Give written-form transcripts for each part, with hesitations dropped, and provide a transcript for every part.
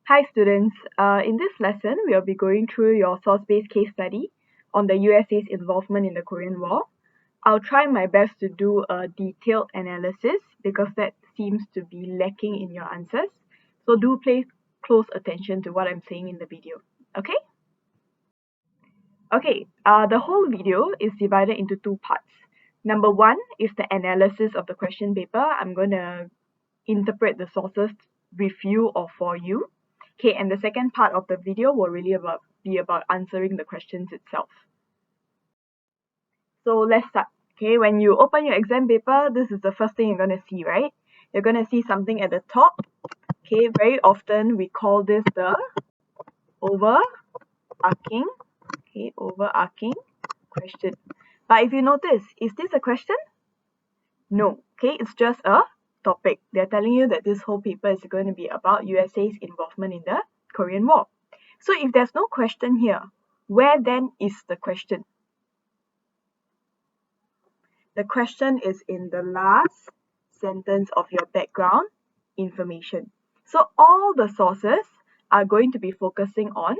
Hi students, in this lesson we'll be going through your source-based case study on the USA's involvement in the Korean War. I'll try my best to do a detailed analysis because that seems to be lacking in your answers. So do pay close attention to what I'm saying in the video, okay? Okay, the whole video is divided into two parts. Number one is the analysis of the question paper. I'm going to interpret the sources with you or for you. Okay, and the second part of the video will really be about answering the questions itself. So let's start. Okay, when you open your exam paper, this is the first thing you're going to see, right? You're going to see something at the top. Okay, very often we call this the overarching question. But if you notice, is this a question? No, okay, it's just a topic. They're telling you that this whole paper is going to be about USA's involvement in the Korean War. So if there's no question here, where then is the question? The question is in the last sentence of your background information. So all the sources are going to be focusing on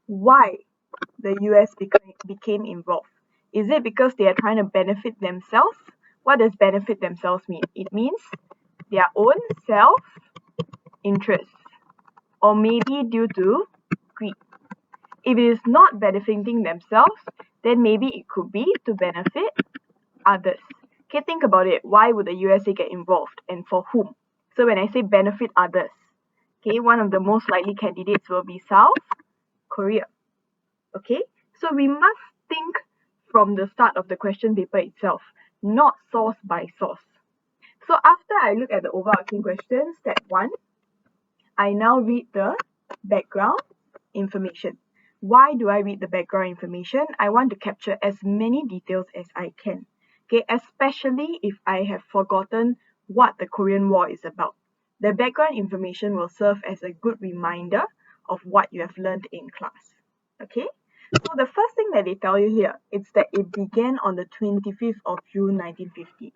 why the US became involved. Is it because they are trying to benefit themselves? What does benefit themselves mean? It means their own self-interest, or maybe due to greed. If it is not benefiting themselves, then maybe it could be to benefit others. Okay, think about it. Why would the USA get involved and for whom? So when I say benefit others, okay, one of the most likely candidates will be South Korea. Okay, so we must think from the start of the question paper itself, not source by source. So after I look at the overarching question, step 1, I now read the background information. Why do I read the background information? I want to capture as many details as I can. Okay, especially if I have forgotten what the Korean War is about. The background information will serve as a good reminder of what you have learned in class. Okay, so the first thing that they tell you here is that it began on the 25th of June 1950.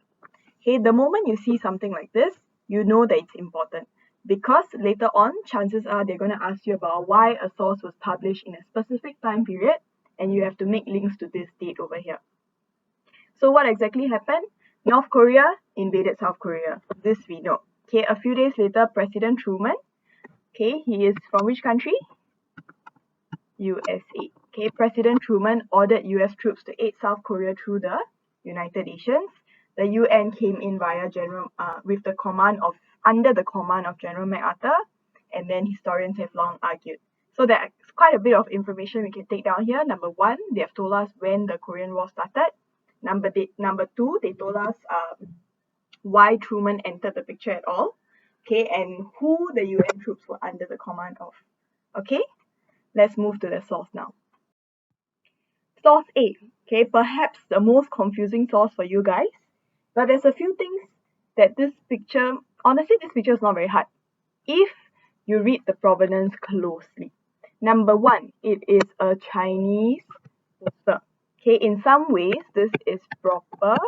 Okay, the moment you see something like this, you know that it's important because later on, chances are they're going to ask you about why a source was published in a specific time period, and you have to make links to this date over here. So what exactly happened? North Korea invaded South Korea. This we know. Okay, a few days later, President Truman, okay, he is from which country? USA. Okay, President Truman ordered US troops to aid South Korea through the United Nations. The UN came in via under the command of General MacArthur, and then historians have long argued. So there's quite a bit of information we can take down here. Number 1, they have told us when the Korean War started. Number 2, they told us why Truman entered the picture at all. Okay, and who the UN troops were under the command of. Okay, let's move to the source now. Source A, okay, perhaps the most confusing source for you guys, but there's a few things that this picture, honestly, this picture is not very hard if you read the provenance closely. Number 1, it is a Chinese poster. Okay, in some ways, this is propaganda.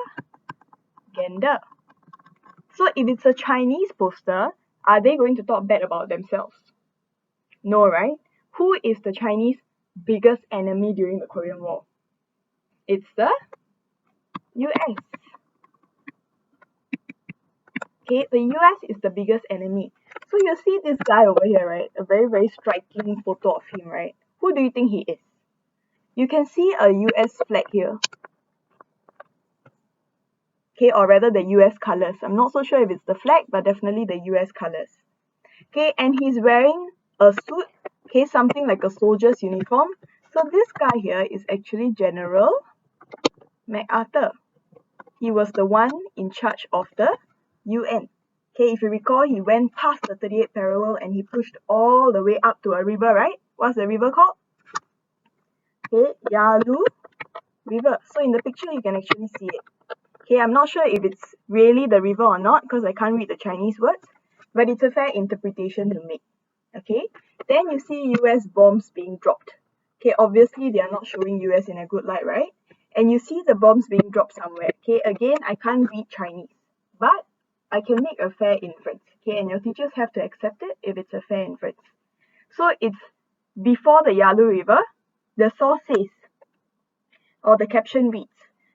So if it's a Chinese poster, are they going to talk bad about themselves? No, right? Who is the Chinese biggest enemy during the Korean War? It's the US. Okay, the US is the biggest enemy. So you see this guy over here, right? A very, very striking photo of him, right? Who do you think he is? You can see a US flag here. Okay, or rather the US colors. I'm not so sure if it's the flag, but definitely the US colors. Okay, and he's wearing a suit, okay, something like a soldier's uniform. So this guy here is actually General MacArthur. He was the one in charge of the UN. Okay, if you recall, he went past the 38th parallel and he pushed all the way up to a river, right? What's the river called? Okay, Yalu River. So in the picture, you can actually see it. Okay, I'm not sure if it's really the river or not because I can't read the Chinese words, but it's a fair interpretation to make. Okay, then you see US bombs being dropped. Okay, obviously they are not showing US in a good light, right? And you see the bombs being dropped somewhere. Okay, again, I can't read Chinese, but I can make a fair inference. Okay, and your teachers have to accept it if it's a fair inference. So it's before the Yalu River. The source says, or the caption reads,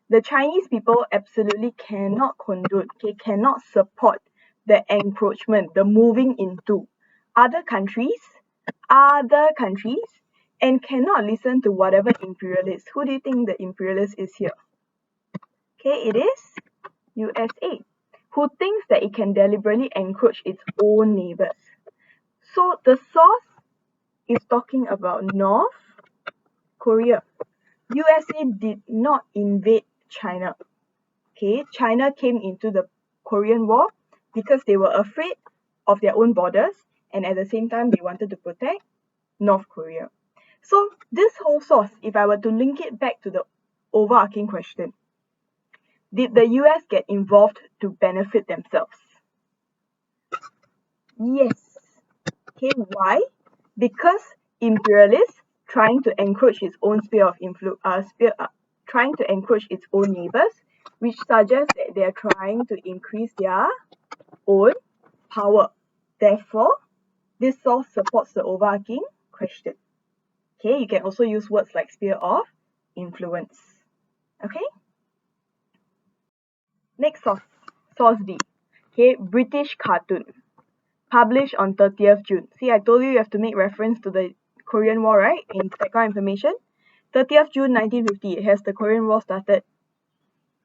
the Chinese people absolutely cannot condone, okay, cannot support the encroachment, the moving into other countries, and cannot listen to whatever imperialist. Who do you think the imperialist is here? Okay, it is USA, who thinks that it can deliberately encroach its own neighbors. So the source is talking about North Korea. USA did not invade China. Okay, China came into the Korean War because they were afraid of their own borders, and at the same time they wanted to protect North Korea. So this whole source, if I were to link it back to the overarching question, did the US get involved to benefit themselves? Yes. Okay, why? Because imperialists trying to encroach its own sphere of influence, trying to encroach its own neighbors, which suggests that they are trying to increase their own power. Therefore, this source supports the overarching question. Okay, you can also use words like sphere of influence. Okay. Next source, source D. Okay, British cartoon, published on 30th June. See, I told you you have to make reference to the Korean War, right? In background information. 30th June 1950, has the Korean War started?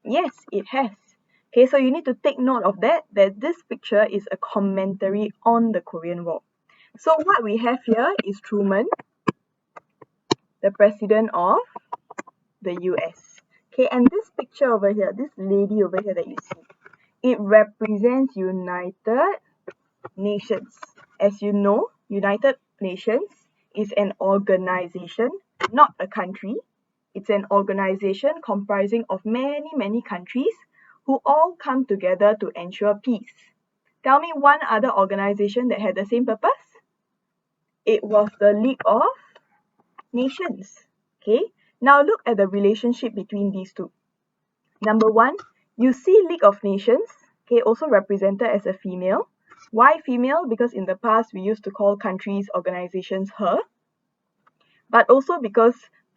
Yes, it has. Okay, so you need to take note of that this picture is a commentary on the Korean War. So what we have here is Truman, the president of the US. Okay, and this picture over here, this lady over here that you see, it represents United Nations. As you know, United Nations is an organization, not a country. It's an organization comprising of many, many countries who all come together to ensure peace. Tell me one other organization that had the same purpose. It was the League of Nations. Okay, now look at the relationship between these two. Number one, you see League of Nations, okay, also represented as a female. Why female? Because in the past we used to call countries, organizations her, but also because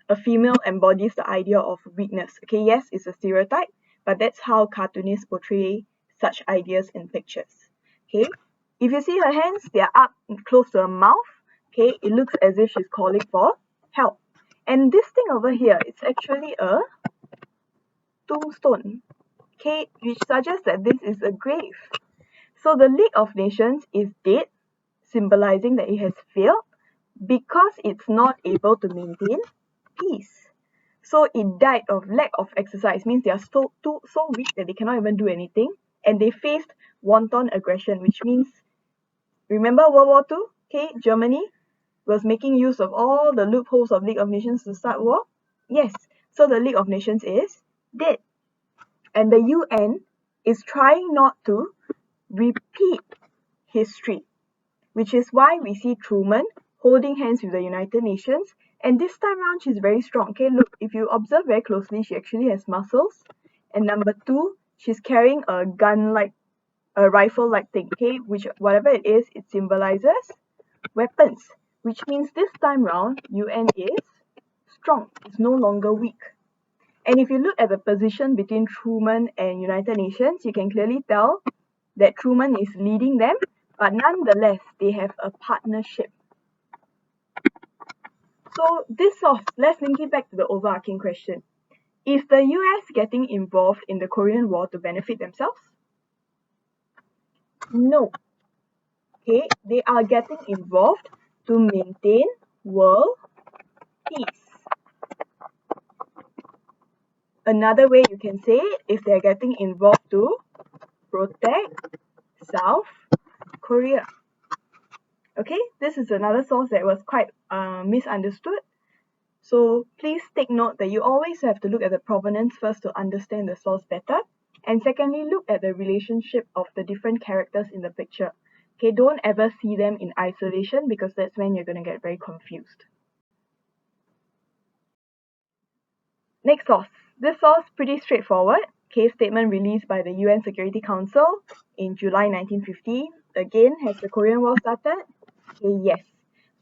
a female embodies the idea of weakness. Okay, yes, it's a stereotype, but that's how cartoonists portray such ideas in pictures. Okay, if you see her hands, they are up close to her mouth. Okay, it looks as if she's calling for help. And this thing over here, it's actually a tombstone, okay, which suggests that this is a grave. So the League of Nations is dead, symbolizing that it has failed because it's not able to maintain peace. So it died of lack of exercise, means they are so weak that they cannot even do anything, and they faced wanton aggression, which means, remember World War II? Okay, Germany was making use of all the loopholes of League of Nations to start war. Yes, so the League of Nations is dead. And the UN is trying not to repeat history, which is why we see Truman holding hands with the United Nations. And this time around, she's very strong. Okay, look, if you observe very closely, she actually has muscles. And number two, she's carrying a gun-like, a rifle-like thing, okay, which whatever it is, it symbolizes weapons, which means this time round, UN is strong. It's no longer weak. And if you look at the position between Truman and United Nations, you can clearly tell that Truman is leading them, but nonetheless, they have a partnership. So this source, let's link it back to the overarching question. Is the US getting involved in the Korean War to benefit themselves? No. Okay, they are getting involved to maintain world peace. Another way you can say it is they're getting involved to protect South Korea. Okay, this is another source that was quite misunderstood. So please take note that you always have to look at the provenance first to understand the source better. And secondly, look at the relationship of the different characters in the picture. Okay, don't ever see them in isolation because that's when you're going to get very confused. Next source. This source pretty straightforward. Case statement released by the UN Security Council in July 1950. Again, has the Korean War started? Okay, yes.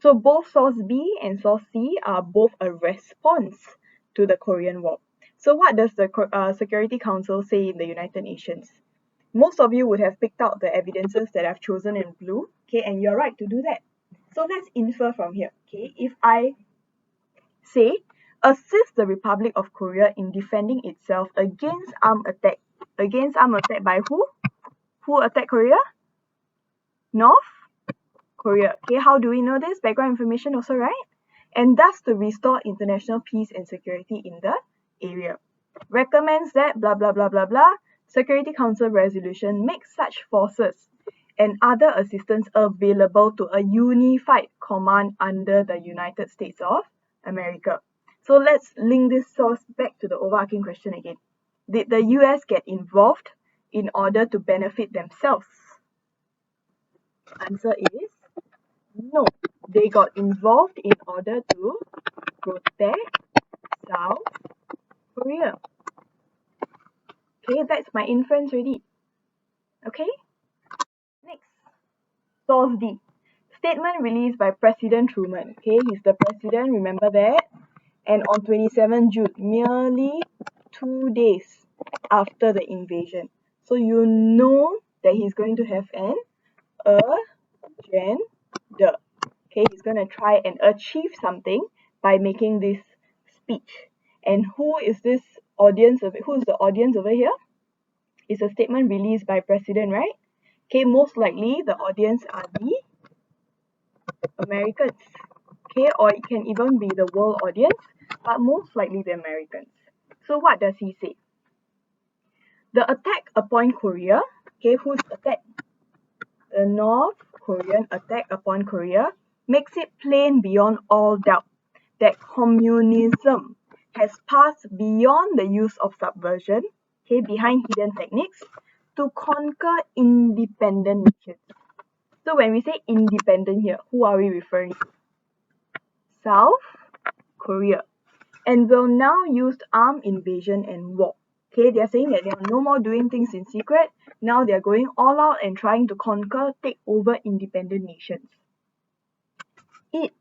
So both source B and source C are both a response to the Korean War. So what does the Security Council say in the United Nations? Most of you would have picked out the evidences that I've chosen in blue, okay, and you're right to do that. So let's infer from here, okay. If I say, assist the Republic of Korea in defending itself against armed attack. Against armed attack by who? Who attacked Korea? North Korea. Okay, how do we know this? Background information also, right? And thus to restore international peace and security in the area. Recommends that blah blah blah blah blah. Security Council resolution makes such forces and other assistance available to a unified command under the United States of America. So let's link this source back to the overarching question again. Did the US get involved in order to benefit themselves? Answer is no. They got involved in order to protect South Korea. Okay, that's my inference already. Okay? Next. Source D. Statement released by President Truman. Okay, he's the president, remember that? And on 27 June, merely 2 days after the invasion. So you know that he's going to have an agenda. Okay, he's going to try and achieve something by making this speech. And who is this audience? Who's the audience over here? It's a statement released by president, right? Okay, most likely the audience are the Americans. Okay, or it can even be the world audience, but most likely the Americans. So what does he say? The attack upon Korea, okay, who's attacked? The North Korean attack upon Korea makes it plain beyond all doubt that communism has passed beyond the use of subversion, okay, behind hidden techniques, to conquer independent nations. So when we say independent here, who are we referring to? South Korea. And will now use armed invasion and war. Okay, they are saying that they are no more doing things in secret. Now they are going all out and trying to conquer, take over independent nations. It,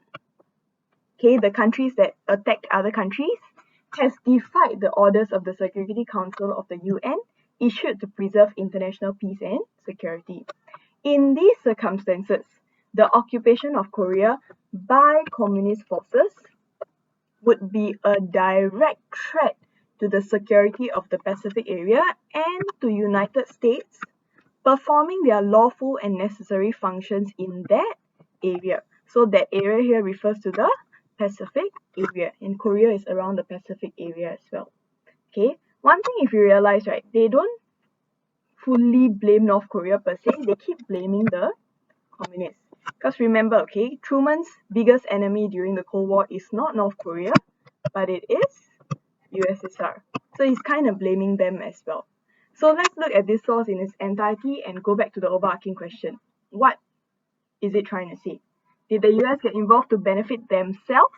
okay, the countries that attacked other countries, has defied the orders of the Security Council of the UN issued to preserve international peace and security. In these circumstances, the occupation of Korea by communist forces would be a direct threat to the security of the Pacific area and to United States performing their lawful and necessary functions in that area. So that area here refers to the Pacific area, and Korea is around the Pacific area as well. Okay, one thing if you realize, right, they don't fully blame North Korea per se, they keep blaming the communists. Because remember, okay, Truman's biggest enemy during the Cold War is not North Korea, but it is USSR. So he's kind of blaming them as well. So let's look at this source in its entirety and go back to the overarching question. What is it trying to say? Did the US get involved to benefit themselves?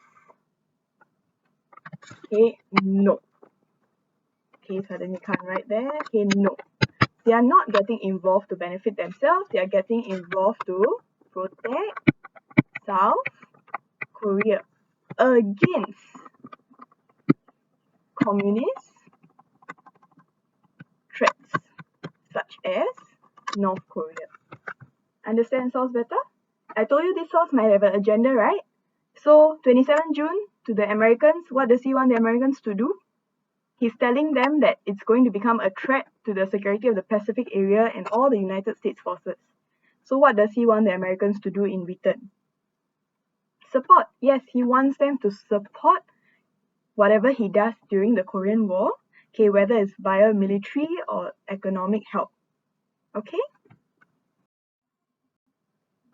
Okay, no. Okay, suddenly can't write there. Okay, no. They are not getting involved to benefit themselves. They are getting involved to protect South Korea against communist threats such as North Korea. Understand source better? I told you this source might have an agenda, right? So 27 June to the Americans, what does he want the Americans to do? He's telling them that it's going to become a threat to the security of the Pacific area and all the United States forces. So what does he want the Americans to do in return? Support. Yes, he wants them to support whatever he does during the Korean War, okay, whether it's via military or economic help. Okay?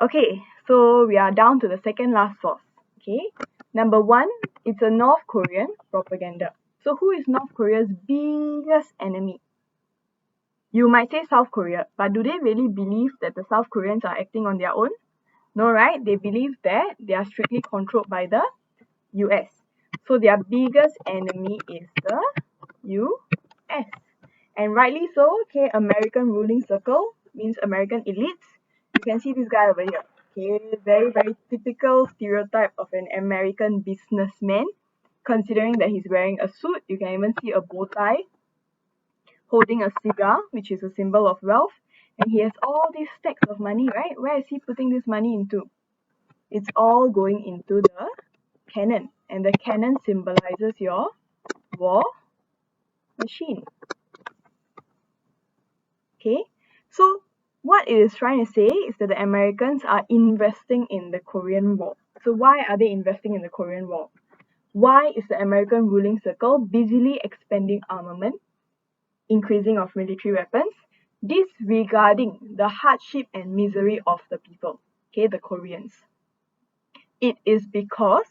Okay, so we are down to the second last source. Okay, number one, it's a North Korean propaganda. So who is North Korea's biggest enemy? You might say South Korea, but do they really believe that the South Koreans are acting on their own? No, right? They believe that they are strictly controlled by the US. So their biggest enemy is the US. And rightly so, okay, American ruling circle means American elites. You can see this guy over here. Okay, very, very typical stereotype of an American businessman. Considering that he's wearing a suit, you can even see a bow tie, holding a cigar, which is a symbol of wealth. And he has all these stacks of money, right? Where is he putting this money into? It's all going into the cannon. And the cannon symbolizes your war machine. Okay, so what it is trying to say is that the Americans are investing in the Korean War. So why are they investing in the Korean War? Why is the American ruling circle busily expanding armament, increasing of military weapons, disregarding the hardship and misery of the people, okay, the Koreans? It is because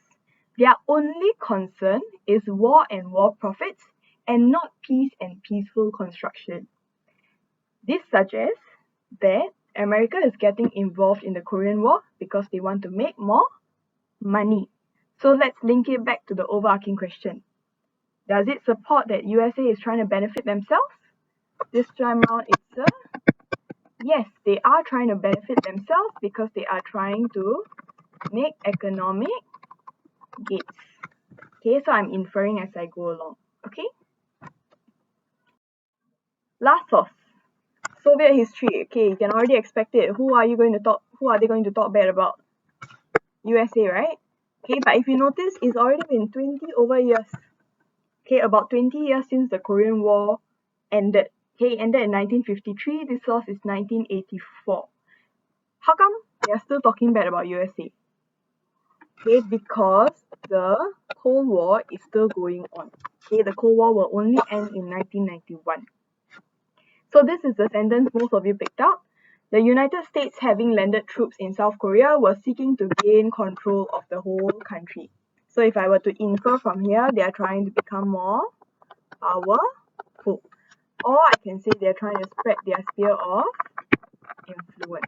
their only concern is war and war profits and not peace and peaceful construction. This suggests that America is getting involved in the Korean War because they want to make more money. So let's link it back to the overarching question. Does it support that USA is trying to benefit themselves? This time around, it's a yes, they are trying to benefit themselves because they are trying to make economic gains. Okay, so I'm inferring as I go along. Okay. Last source. Soviet history. Okay, you can already expect it. Who are they going to talk bad about? USA, right? Okay, but if you notice, it's already been 20 over years. Okay, about 20 years since the Korean War ended. Okay, ended in 1953. This source is 1984. How come they are still talking bad about USA? Okay, because the Cold War is still going on. Okay, the Cold War will only end in 1991. So this is the sentence most of you picked up. The United States, having landed troops in South Korea, was seeking to gain control of the whole country. So if I were to infer from here, they are trying to become more powerful. Or I can say they're trying to spread their sphere of influence.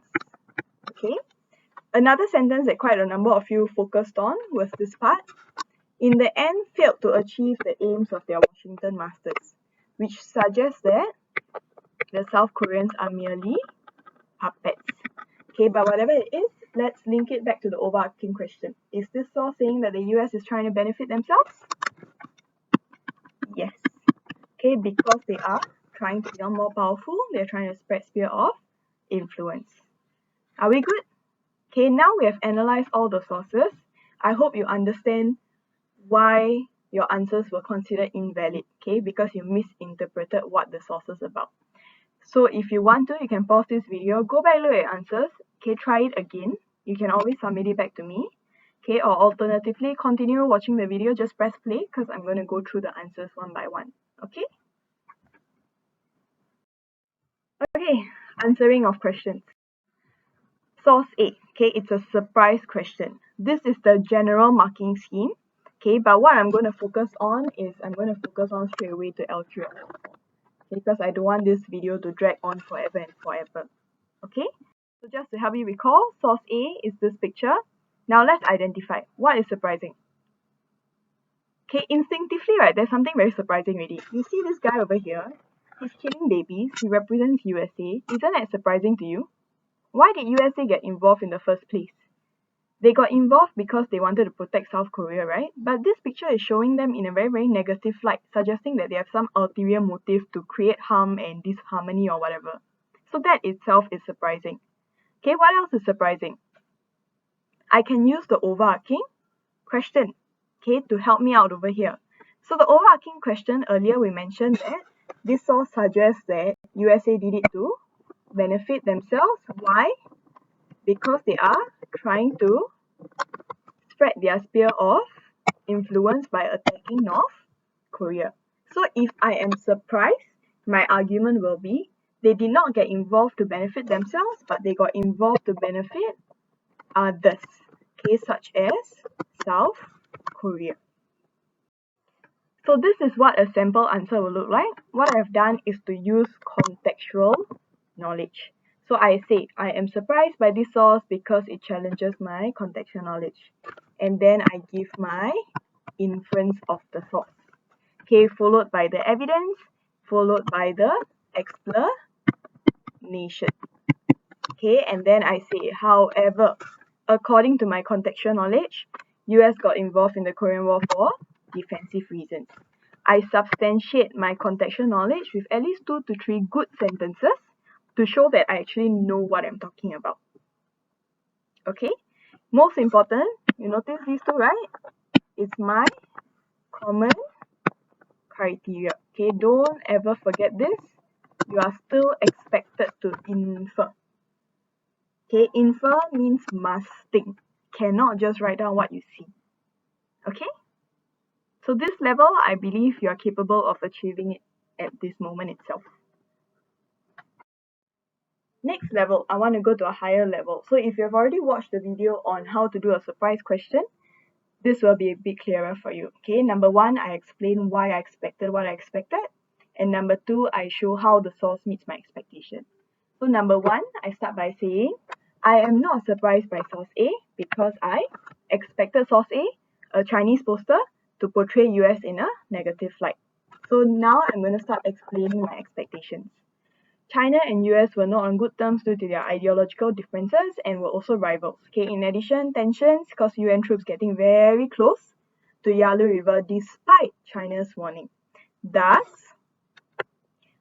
Okay. Another sentence that quite a number of you focused on was this part. In the end, failed to achieve the aims of their Washington masters, which suggests that the South Koreans are merely puppets. Okay, but whatever it is, let's link it back to the overarching question. Is this source saying that the US is trying to benefit themselves? Yes. Okay, because they are trying to become more powerful, they're trying to spread sphere of influence. Are we good? Okay, now we have analyzed all the sources. I hope you understand why your answers were considered invalid, okay, because you misinterpreted what the source is about. So if you want to, you can pause this video, go back, look at your answers, okay, try it again. You can always submit it back to me, okay, or alternatively, continue watching the video, just press play because I'm going to go through the answers one by one, okay? Okay, answering of questions. Source A, okay, it's a surprise question. This is the general marking scheme, okay, but what I'm going to focus on is I'm going to focus on straight away to L3 or L4, because I don't want this video to drag on forever and forever, okay? So just to help you recall, source A is this picture. Now let's identify what is surprising. Okay, instinctively, right, there's something very surprising already. You see this guy over here, he's killing babies, he represents USA. Isn't that surprising to you? Why did USA get involved in the first place? They got involved because they wanted to protect South Korea, right? But this picture is showing them in a very, very negative light, suggesting that they have some ulterior motive to create harm and disharmony or whatever. So that itself is surprising. Okay, what else is surprising? I can use the overarching question, okay, to help me out over here. So the overarching question, earlier we mentioned that this source suggests that USA did it to benefit themselves. Why? Because they are trying to spread their sphere of influence by attacking North Korea. So if I am surprised, my argument will be they did not get involved to benefit themselves, but they got involved to benefit others, okay, such as South Korea. So this is what a sample answer will look like. What I've done is to use contextual knowledge. So I say, I am surprised by this source because it challenges my contextual knowledge. And then I give my inference of the source. Okay, followed by the evidence, followed by the explanation. Okay, and then I say, however, according to my contextual knowledge, US got involved in the Korean War for defensive reasons. I substantiate my contextual knowledge with at least 2 to 3 good sentences to show that I actually know what I'm talking about. Okay, most important, you notice these two, right? It's my common criteria. Okay, don't ever forget this. You are still expected to infer. Okay, infer means must think. Cannot just write down what you see. Okay? So this level, I believe you are capable of achieving it at this moment itself. Next level, I want to go to a higher level. So if you've already watched the video on how to do a surprise question, this will be a bit clearer for you. Okay, number 1, I explain why I expected what I expected. And number 2, I show how the source meets my expectation. So number 1, I start by saying, I am not surprised by source A because I expected source A Chinese poster, to portray US in a negative light. So now I'm going to start explaining my expectations. China and US were not on good terms due to their ideological differences and were also rivals. Okay, in addition, tensions caused UN troops getting very close to Yalu River despite China's warning. Thus,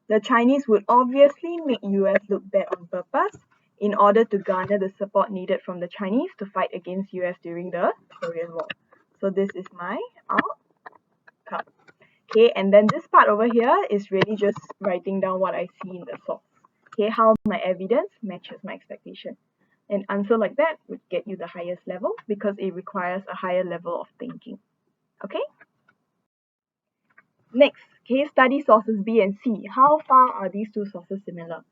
the Chinese would obviously make US look bad on purpose in order to garner the support needed from the Chinese to fight against US during the Korean War. So this is my outcome. Okay, and then this part over here is really just writing down what I see in the source. Okay, how my evidence matches my expectation. An answer like that would get you the highest level because it requires a higher level of thinking. Okay? Next, case study sources B and C. How far are these two sources similar?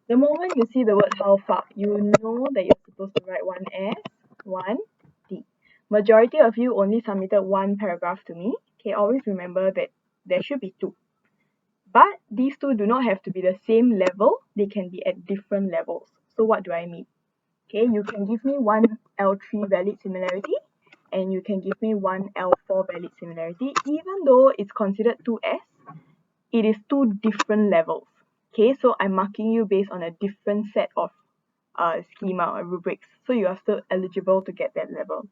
The moment you see the word how far, you know that you're supposed to write one S, one D. Majority of you only submitted one paragraph to me. Okay, always remember that there should be 2. But these two do not have to be the same level. They can be at different levels. So what do I mean? Okay, you can give me one L3 valid similarity and you can give me one L4 valid similarity. Even though it's considered 2S, it is 2 different levels. Okay, so I'm marking you based on a different set of schema or rubrics. So you are still eligible to get that level.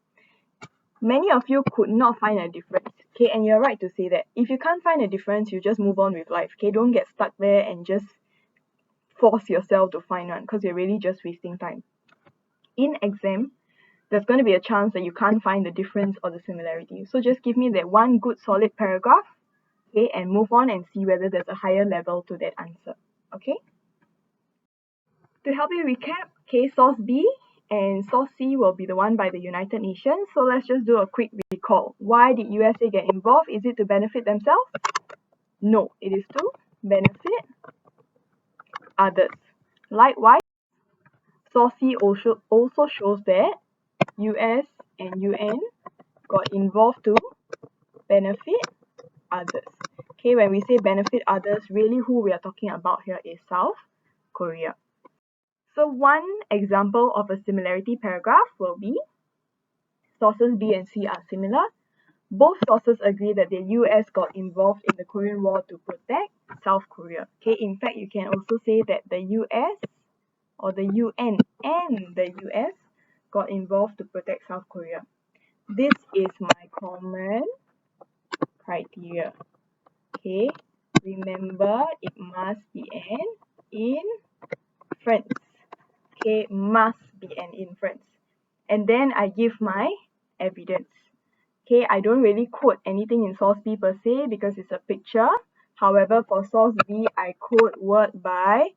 Many of you could not find a difference. Okay, and you're right to say that. If you can't find a difference, you just move on with life. Okay, don't get stuck there and just force yourself to find one because you're really just wasting time. In exam, there's going to be a chance that you can't find the difference or the similarity. So just give me that one good solid paragraph, okay, and move on and see whether there's a higher level to that answer. Okay? To help you recap, okay, source B and source C will be the one by the United Nations. So let's just do a quick recall. Why did USA get involved? Is it to benefit themselves? No, it is to benefit others. Likewise, source C also shows that US and UN got involved to benefit others. Okay, when we say benefit others, really who we are talking about here is South Korea. So one example of a similarity paragraph will be sources B and C are similar. Both sources agree that the US got involved in the Korean War to protect South Korea. Okay, in fact, you can also say that the US or the UN and the US got involved to protect South Korea. This is my common criteria. Okay, remember it must be an inference. Okay, must be an inference. And then I give my evidence. Okay, I don't really quote anything in source B per se because it's a picture. However, for source B, I quote word by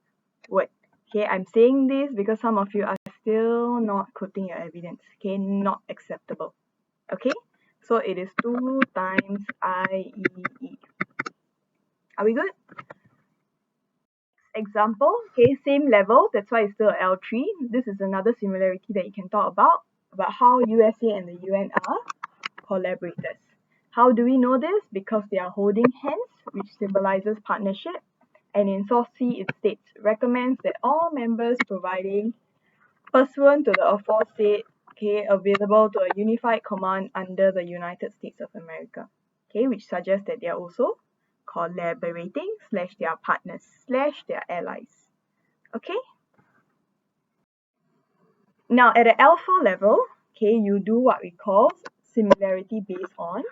word. Okay, I'm saying this because some of you are still not quoting your evidence. Okay, not acceptable. Okay, so it is 2 times IEE. Are we good? Example, okay, same level, that's why it's still L3. This is another similarity that you can talk about how USA and the UN are collaborators. How do we know this? Because they are holding hands, which symbolizes partnership. And in source C, it states, recommends that all members providing pursuant to the aforesaid, okay, available to a unified command under the United States of America, okay, which suggests that they are also collaborating / they are partners / they are allies. Okay. Now at the alpha level, okay, you do what we call similarity based on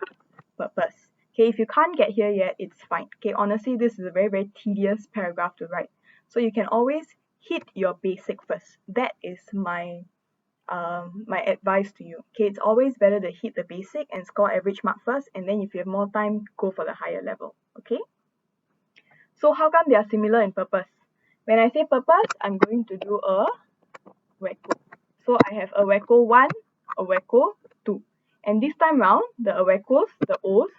purpose. Okay, if you can't get here yet, it's fine. Okay, honestly, this is a very, very tedious paragraph to write. So you can always hit your basic first. That is my advice to you. Okay, it's always better to hit the basic and score average mark first, and then if you have more time, go for the higher level. Okay. So how come they are similar in purpose? When I say purpose, I'm going to do a WECO. So I have a WECO 1, a WECO 2. And this time round, the WECOs, the O's,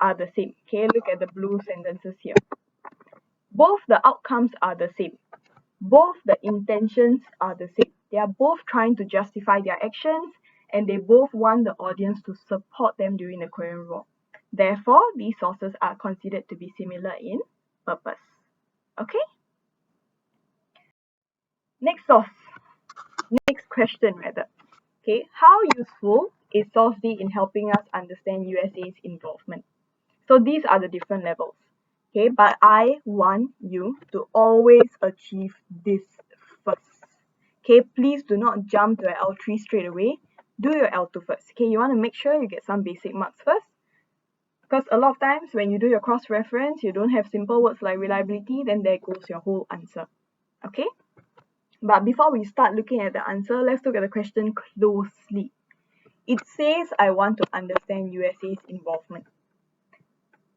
are the same. Okay, look at the blue sentences here. Both the outcomes are the same. Both the intentions are the same. They are both trying to justify their actions, and they both want the audience to support them during the Korean War. Therefore, these sources are considered to be similar in purpose. Okay? Next source. Next question rather. Okay, how useful is source D in helping us understand USA's involvement? So these are the different levels. Okay, but I want you to always achieve this first. Okay, please do not jump to your L3 straight away. Do your L2 first. Okay, you want to make sure you get some basic marks first. Because a lot of times when you do your cross-reference, you don't have simple words like reliability, then there goes your whole answer. Okay? But before we start looking at the answer, let's look at the question closely. It says I want to understand USA's involvement.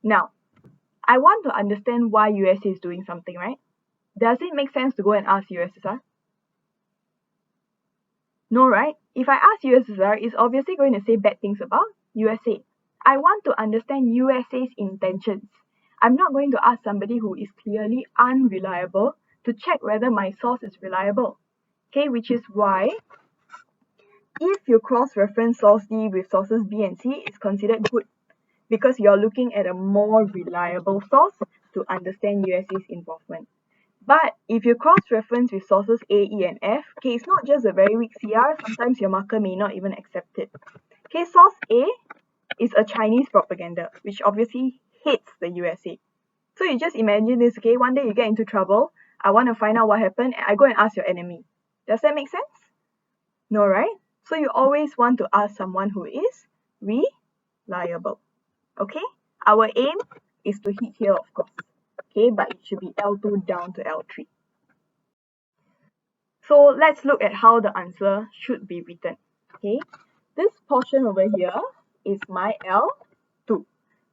Now, I want to understand why USA is doing something, right? Does it make sense to go and ask USSR? No, right? If I ask USSR, it's obviously going to say bad things about USA. I want to understand USA's intentions. I'm not going to ask somebody who is clearly unreliable to check whether my source is reliable. Okay, which is why if you cross-reference source D with sources B and C, it's considered good because you're looking at a more reliable source to understand USA's involvement. But if you cross-reference with sources A, E, and F, okay, it's not just a very weak CR, sometimes your marker may not even accept it. Okay, source A is a Chinese propaganda, which obviously hates the USA. So you just imagine this, okay, one day you get into trouble, I want to find out what happened, and I go and ask your enemy. Does that make sense? No, right? So you always want to ask someone who is reliable. Okay? Our aim is to hit here, of course. Okay, but it should be L2 down to L3. So let's look at how the answer should be written. Okay, this portion over here is my L2.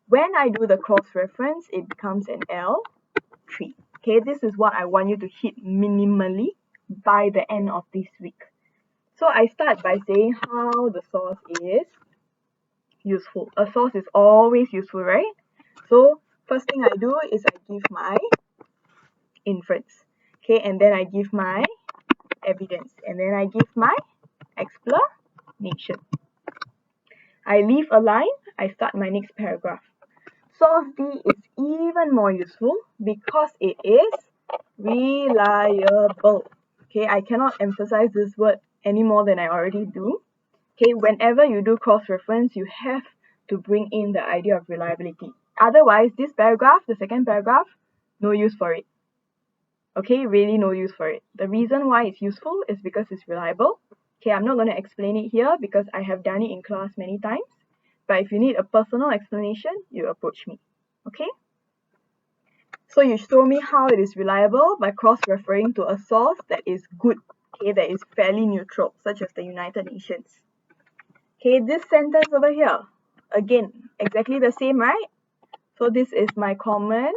When I do the cross-reference, it becomes an L3. Okay, this is what I want you to hit minimally by the end of this week. So I start by saying how the source is useful. A source is always useful, right? So first thing I do is I give my inference. Okay, and then I give my evidence, and then I give my explanation. I leave a line, I start my next paragraph. Source D is even more useful because it is reliable. Okay, I cannot emphasize this word any more than I already do. Okay, whenever you do cross-reference, you have to bring in the idea of reliability. Otherwise, this paragraph, the second paragraph, no use for it. Okay, really no use for it. The reason why it's useful is because it's reliable. Okay, I'm not going to explain it here because I have done it in class many times. But if you need a personal explanation, you approach me. Okay? So you show me how it is reliable by cross-referring to a source that is good, okay, that is fairly neutral, such as the United Nations. Okay, this sentence over here, again, exactly the same, right? So this is my common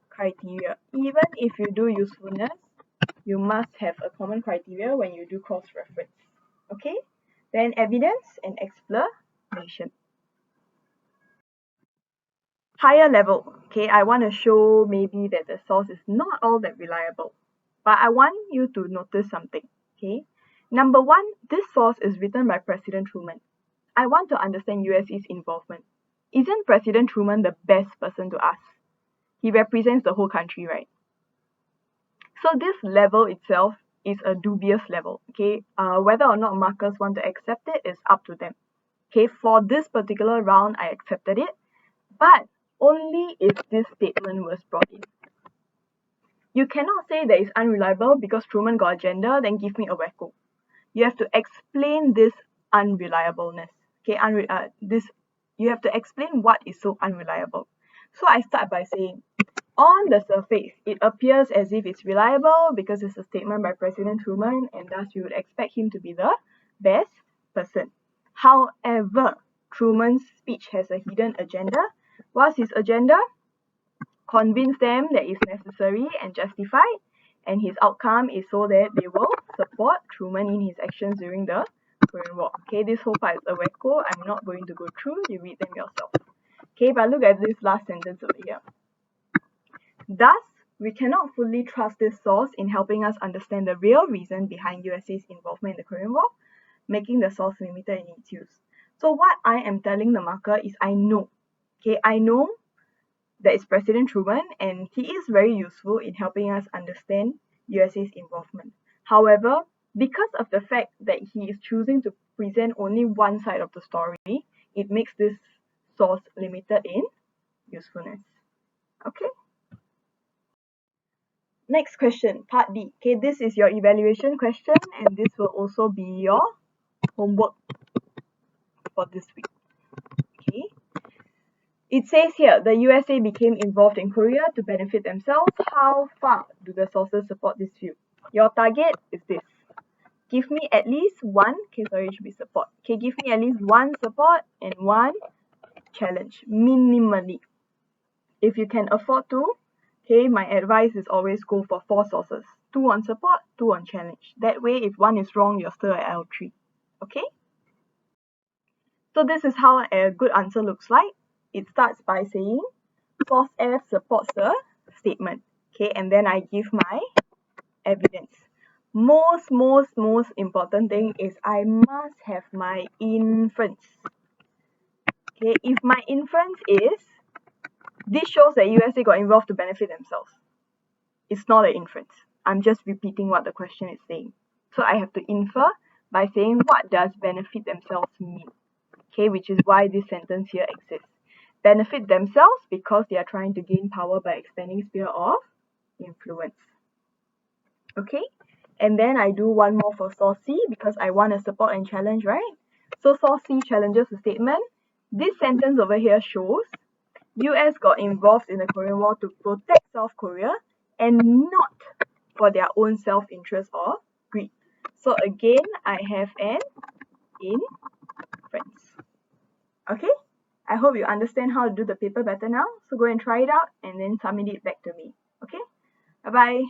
criteria. Even if you do usefulness, you must have a common criteria when you do cross-reference. Okay? Then evidence and explanation. Higher level, okay, I want to show maybe that the source is not all that reliable. But I want you to notice something, okay? Number one, this source is written by President Truman. I want to understand USA's involvement. Isn't President Truman the best person to ask? He represents the whole country, right? So this level itself is a dubious level, okay? Whether or not markers want to accept it is up to them. Okay, for this particular round, I accepted it, but only if this statement was brought in. You cannot say that it's unreliable because Truman got agenda, then give me a WECO. you have to explain this unreliableness. Okay, you have to explain what is so unreliable. So I start by saying, on the surface, it appears as if it's reliable because it's a statement by President Truman, and thus we would expect him to be the best person. However, Truman's speech has a hidden agenda. What's his agenda? Convince them that it's necessary and justified, and his outcome is so that they will support Truman in his actions during the Korean War. Okay, this whole part is a record. I'm not going to go through. You read them yourself. Okay, but look at this last sentence over here. Thus, we cannot fully trust this source in helping us understand the real reason behind USA's involvement in the Korean War, making the source limited in its use. So what I am telling the marker is I know. Okay, I know that is President Truman, and he is very useful in helping us understand USA's involvement. However, because of the fact that he is choosing to present only one side of the story, it makes this source limited in usefulness. Okay? Next question, part D. Okay, this is your evaluation question, and this will also be your homework for this week. Okay. It says here, the USA became involved in Korea to benefit themselves. How far do the sources support this view? Your target is this. Give me at least one, okay, sorry, it should be support. Okay, give me at least one support and one challenge, minimally. If you can afford to, okay, my advice is always go for 4 sources. 2 on support, 2 on challenge. That way, if one is wrong, you're still at L3. Okay? So this is how a good answer looks like. It starts by saying, source F supports the statement. Okay, and then I give my evidence. Most important thing is I must have my inference. Okay, if my inference is, this shows that USA got involved to benefit themselves. It's not an inference. I'm just repeating what the question is saying. So I have to infer by saying, what does benefit themselves mean? Okay, which is why this sentence here exists. Benefit themselves because they are trying to gain power by expanding sphere of influence. Okay, and then I do one more for source C because I want to support and challenge, right? So source C challenges the statement. This sentence over here shows US got involved in the Korean War to protect South Korea and not for their own self-interest or greed. So again, I have an inference. Okay, I hope you understand how to do the paper better now. So go and try it out and then submit it back to me. Okay, bye-bye.